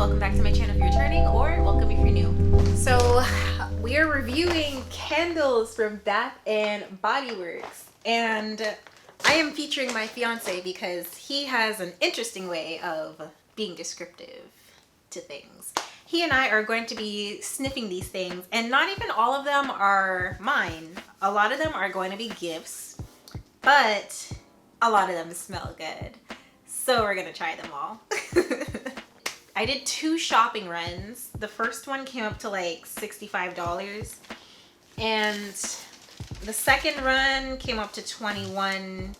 welcome back to my channel if you're returning, or welcome if you're new. So we are reviewing candles from Bath and Body Works, and I am featuring my fiance because he has an interesting way of being descriptive to things. He and I are going to be sniffing these things, and not even all of them are mine. A lot of them are going to be gifts, but a lot of them smell good. So we're gonna try them all. I did 2 shopping runs. The first one came up to like $65, and the second run came up to $21.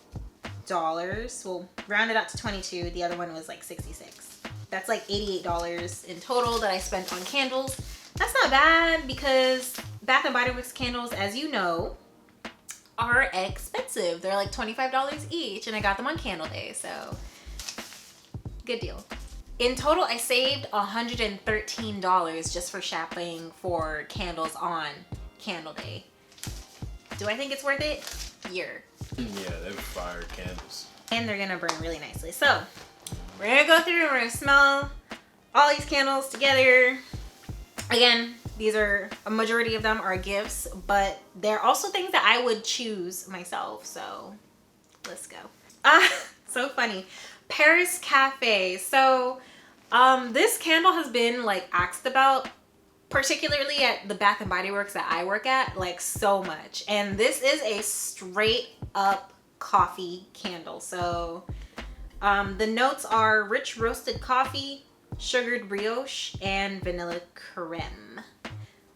We'll round it out to 22. The other one was like 66. That's like $88 in total that I spent on candles. That's not bad because Bath and Body Works candles, as you know, are expensive. They're like $25 each, and I got them on Candle Day, so good deal. In total, I saved $113 just for shopping for candles on Candle Day. Do I think it's worth it? Yeah, they're fire candles. And they're gonna burn really nicely. So we're gonna go through and we're gonna smell all these candles together. Again, these are, a majority of them are gifts, but they're also things that I would choose myself. So let's go. So funny. Paris Cafe. So this candle has been like asked about, particularly at the Bath and Body Works that I work at, like so much. And this is a straight up coffee candle. So the notes are rich roasted coffee, sugared brioche, and vanilla creme.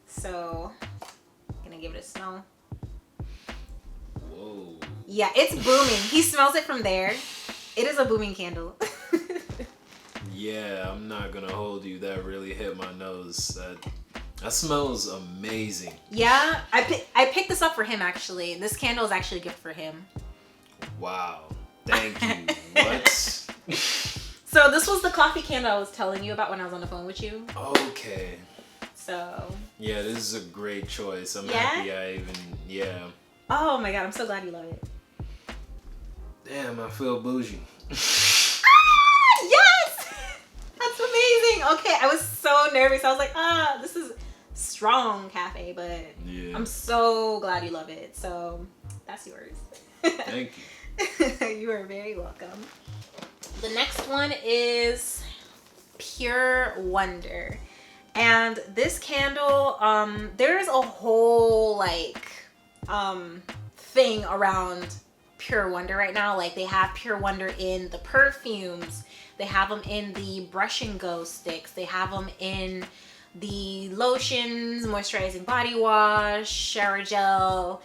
So I'm gonna give it a smell. Whoa. Yeah, it's booming. He smells it from there. It is a booming candle. Yeah, I'm not gonna hold you. That really hit my nose. That smells amazing. Yeah, I picked this up for him actually. This candle is actually a gift for him. Wow. Thank you. What? So this was the coffee candle I was telling you about when I was on the phone with you. Okay. So. Yeah, this is a great choice. I'm Yeah? happy yeah. Oh my god, I'm so glad you love it. Damn, I feel bougie. Yes! That's amazing. Okay, I was so nervous. I was like, this is strong cafe, but yeah. I'm so glad you love it. So that's yours. Thank you. You are very welcome. The next one is Pure Wonder. And this candle, there's a whole like thing around Pure Wonder right now. Like they have Pure Wonder in the perfumes, they have them in the brush and go sticks, they have them in the lotions, moisturizing body wash, shower gel.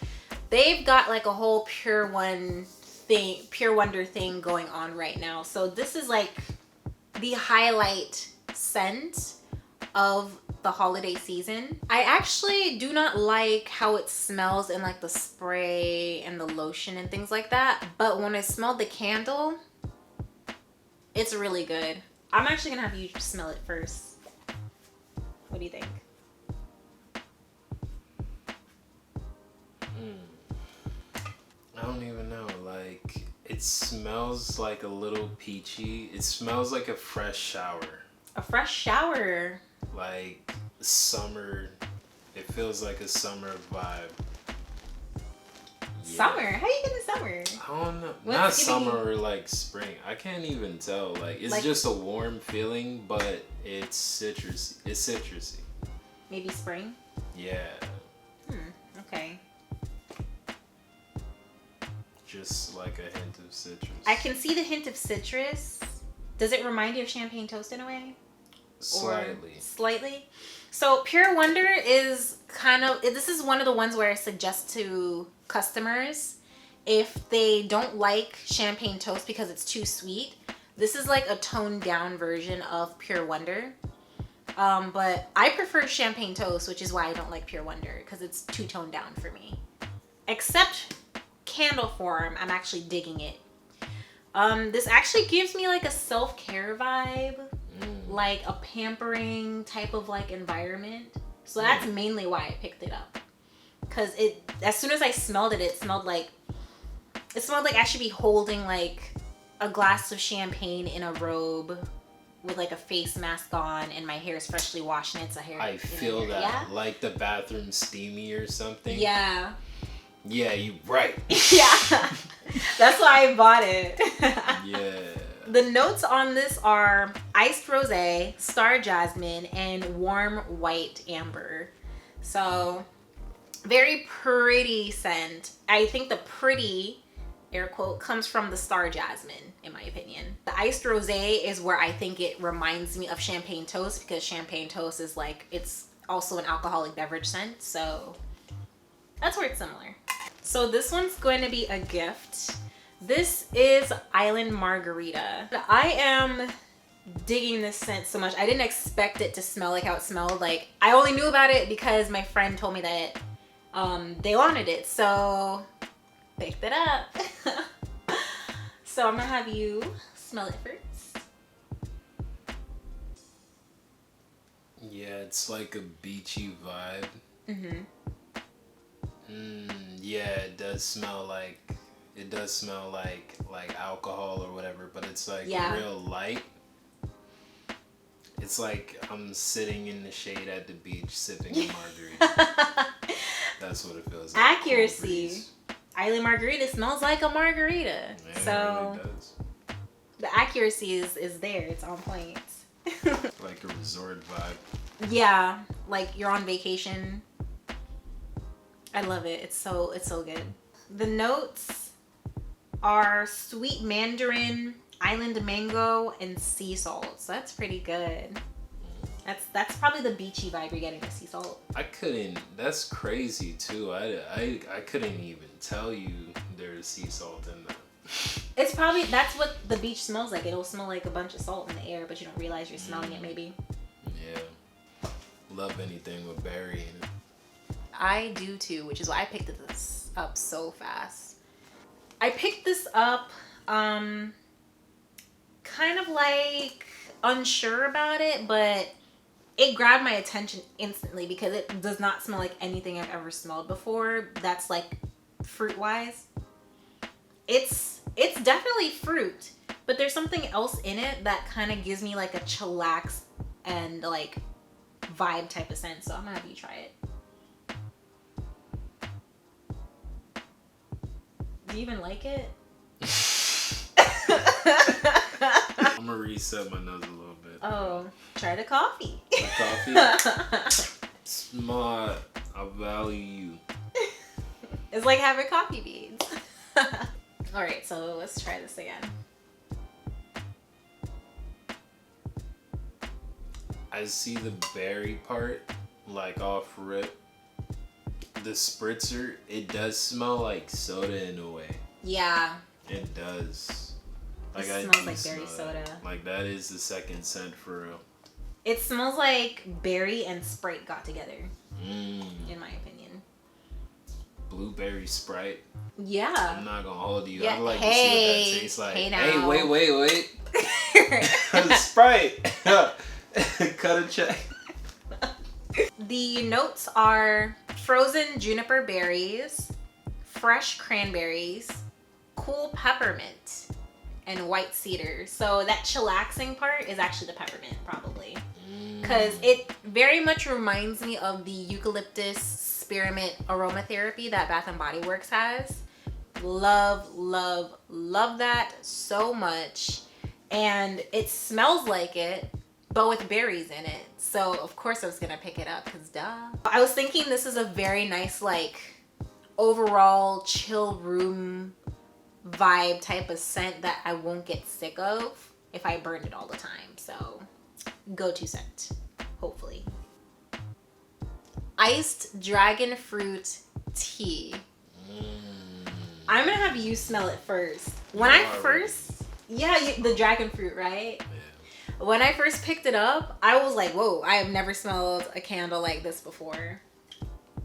They've got like a whole Pure Wonder thing going on right now. So this is like the highlight scent of the holiday season. I actually do not like how it smells in like the spray and the lotion and things like that, but when I smelled the candle, it's really good. I'm actually gonna have you smell it first. What do you think? I don't even know. Like, it smells like a little peachy. It smells like a fresh shower. A fresh shower. Like summer. It feels like a summer vibe. Yeah. Summer? How you getting summer? I don't know. What's Not giving summer or like spring. I can't even tell. Like it's Like- just a warm feeling, but it's citrusy. It's citrusy. Maybe spring? Yeah. Okay. Just like a hint of citrus. I can see the hint of citrus. Does it remind you of champagne toast in a way? Slightly. Or slightly? So Pure Wonder is kind of, this is one of the ones where I suggest to customers, if they don't like champagne toast because it's too sweet, this is like a toned down version of Pure Wonder. But I prefer champagne toast, which is why I don't like Pure Wonder, because it's too toned down for me. Except candle form, I'm actually digging it. This actually gives me like a self-care vibe, like a pampering type of like environment. So that's mainly why I picked it up. Cause as soon as I smelled it, it smelled like I should be holding like a glass of champagne in a robe with like a face mask on and my hair is freshly washed and it's a hair. I feel that. Yeah? Like the bathroom steamy or something. Yeah. Yeah, you right. Yeah. That's why I bought it. Yeah. The notes on this are iced rosé, star jasmine, and warm white amber. So very pretty scent. I think the pretty, air quote, comes from the star jasmine, in my opinion. The iced rosé is where I think it reminds me of champagne toast, because champagne toast is like, it's also an alcoholic beverage scent. So that's where it's similar. So this one's going to be a gift. This is Island Margarita. I am digging this scent so much. I didn't expect it to smell like how it smelled. Like, I only knew about it because my friend told me that they wanted it, so picked it up. So I'm gonna have you smell it first. Yeah, it's like a beachy vibe. Mm-hmm. Yeah, it does smell like alcohol or whatever, but it's like real light. It's like I'm sitting in the shade at the beach sipping a margarita. That's what it feels like. Accuracy. Island Margarita smells like a margarita. Yeah, so it really does. the accuracy is there. It's on point. Like a resort vibe. Yeah, like you're on vacation. I love it. It's so good. The notes are sweet mandarin, island mango, and sea salt. So that's pretty good. That's probably the beachy vibe you're getting with sea salt. That's crazy too. I couldn't even tell you there's sea salt in that. It's probably, that's what the beach smells like. It'll smell like a bunch of salt in the air, but you don't realize you're smelling it maybe. Yeah. Love anything with berry in it. I do too, which is why I picked this up so fast. I picked this up kind of like unsure about it, but it grabbed my attention instantly because it does not smell like anything I've ever smelled before. That's like fruit wise. It's definitely fruit, but there's something else in it that kind of gives me like a chillax and like vibe type of scent. So I'm gonna have you try it. Do you even like it? I'm gonna reset my nose a little bit. Oh, try the coffee. The coffee? Smart. I value you. It's like having coffee beans. All right, so let's try this again. I see the berry part, like off rip. The spritzer, it does smell like soda in a way. Yeah. It does. It smells like berry soda. Like that is the second scent for real. It smells like berry and Sprite got together, in my opinion. Blueberry Sprite. Yeah. I'm not gonna hold you. Yeah. I'd like to see what that tastes like. Hey, now. Hey, wait. Sprite. Cut a check. The notes are frozen juniper berries, fresh cranberries, cool peppermint, and white cedar. So that chillaxing part is actually the peppermint, probably. Because it very much reminds me of the eucalyptus spearmint aromatherapy that Bath & Body Works has. Love that so much. And it smells like it, but with berries in it. So of course I was gonna pick it up, because duh. I was thinking this is a very nice, like, overall chill room vibe type of scent that I won't get sick of if I burn it all the time. So go-to scent, hopefully. Iced dragon fruit tea. I'm gonna have you smell it first. When I first, the dragon fruit, right? Yeah. When I first picked it up, I was like, whoa, I have never smelled a candle like this before.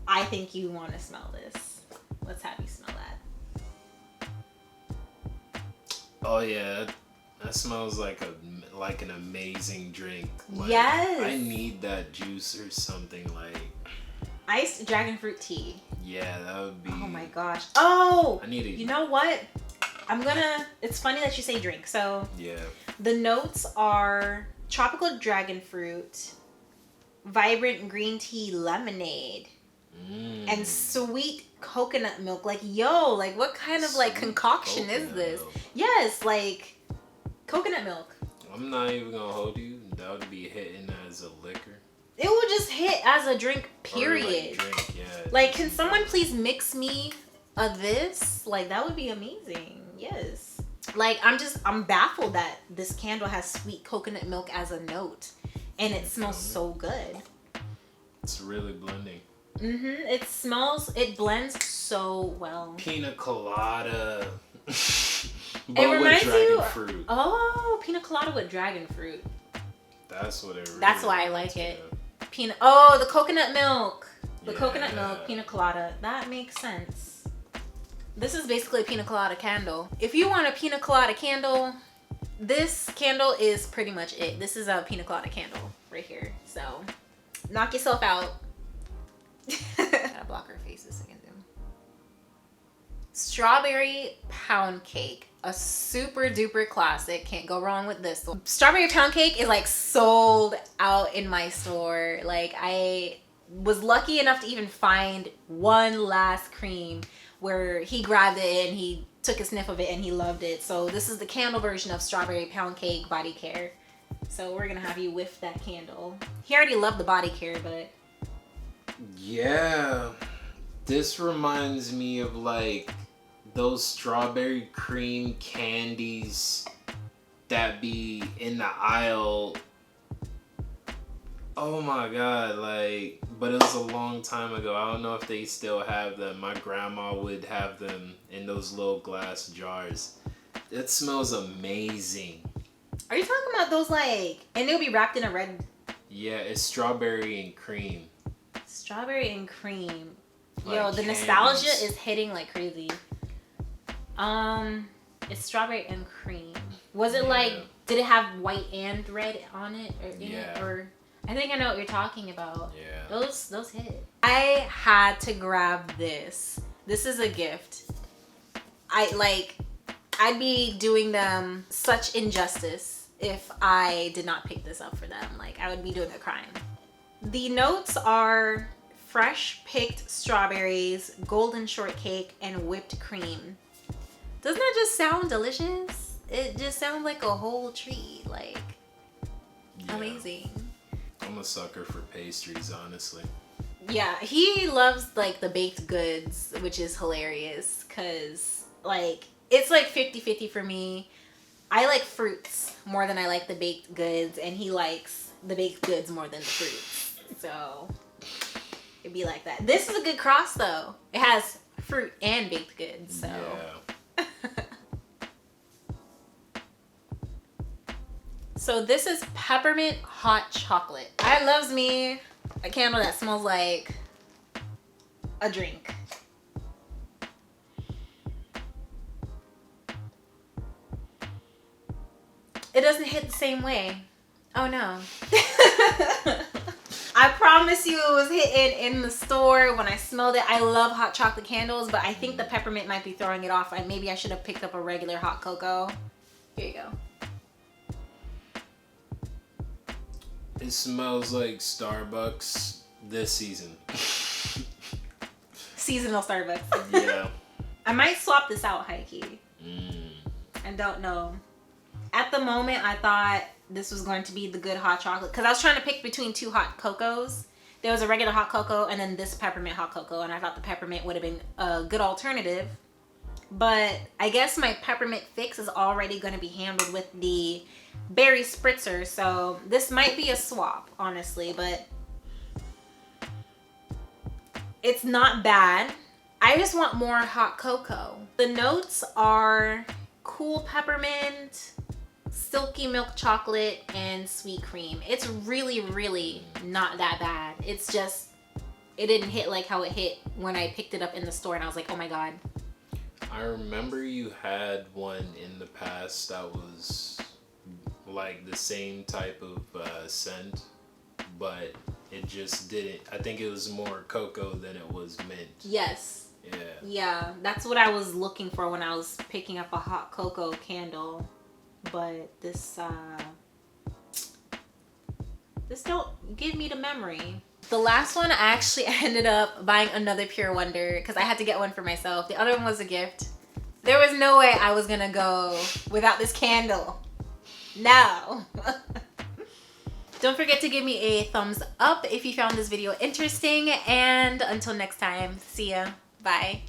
I think you want to smell this. Let's have you smell that. Oh yeah, that smells like an amazing drink. Like, yes. I need that juice or something like. Iced dragon fruit tea. Yeah, that would be. Oh my gosh. Oh. I need it. You know what? It's funny that you say drink. So yeah. The notes are tropical dragon fruit, vibrant green tea lemonade, and sweet coconut milk. Like, yo, like what kind of like concoction is this? Milk. Yes, like coconut milk. I'm not even gonna hold you. That would be hitting as a liquor. It would just hit as a drink, period. Or like drink, yeah. Like, can someone please mix me a this? Like, that would be amazing. Yes. Like, I'm baffled that this candle has sweet coconut milk as a note. And it smells so good. It's really blending. It blends so well. Pina colada. But It reminds with dragon you. fruit. Oh, pina colada with dragon fruit. That's what it really That's why I like is, it. Oh, the coconut milk. The Yeah. coconut milk, pina colada. That makes sense. This is basically a pina colada candle. If you want a pina colada candle, this candle is pretty much it. This is a pina colada candle right here. So, knock yourself out. Gotta block her face a second. Strawberry pound cake. A super duper classic. Can't go wrong with this one. Strawberry pound cake is like sold out in my store. Like, I was lucky enough to even find one last cream where he grabbed it and he took a sniff of it and he loved it. So this is the candle version of strawberry pound cake body care. So we're gonna have you whiff that candle. He already loved the body care, but Yeah. This reminds me of like those strawberry cream candies that be in the aisle. Oh my god, like, but it was a long time ago. I don't know if they still have them. My grandma would have them in those little glass jars. It smells amazing. are you talking about those like, and they'll be wrapped in a red Yeah, it's strawberry and cream. strawberry and cream. Like Yo, the candies. nostalgia is hitting like crazy. It's strawberry and cream. Was it like, did it have white and red on it or in it? Or I think I know what you're talking about. Yeah. Those hit. I had to grab this. This is a gift. I'd be doing them such injustice if I did not pick this up for them. Like, I would be doing a crime. The notes are fresh picked strawberries, golden shortcake, and whipped cream. Doesn't that just sound delicious? It just sounds like a whole treat. Like, amazing. I'm a sucker for pastries, honestly. Yeah, he loves like the baked goods, which is hilarious because like it's like 50-50 for me. I like fruits more than I like the baked goods, and he likes the baked goods more than the fruits. So it'd be like that. This is a good cross though. It has fruit and baked goods. So Yeah. So this is Peppermint Hot Chocolate. I loves me a candle that smells like a drink. It doesn't hit the same way. Oh no. I promise you it was hitting in the store when I smelled it. I love hot chocolate candles, but I think the peppermint might be throwing it off. Maybe I should have picked up a regular hot cocoa. Here you go. It smells like Starbucks this season. Seasonal Starbucks. Yeah. I might swap this out, high-key. I don't know. At the moment, I thought this was going to be the good hot chocolate because I was trying to pick between two hot cocos. There was a regular hot cocoa and then this peppermint hot cocoa, and I thought the peppermint would have been a good alternative. But I guess my peppermint fix is already going to be handled with the berry spritzer, so this might be a swap, honestly, but it's not bad. I just want more hot cocoa. The notes are cool peppermint, silky milk chocolate, and sweet cream. It's really, really not that bad. It's just, it didn't hit like how it hit when I picked it up in the store and I was like, oh my god. I remember you had one in the past that was like the same type of scent, but it just didn't. I think it was more cocoa than it was mint. Yes. Yeah. Yeah, that's what I was looking for when I was picking up a hot cocoa candle. But this This don't give me the memory. The last one, I actually ended up buying another Pure Wonder because I had to get one for myself. The other one was a gift. There was no way I was gonna go without this candle. No. Don't forget to give me a thumbs up if you found this video interesting. And until next time, see ya. Bye.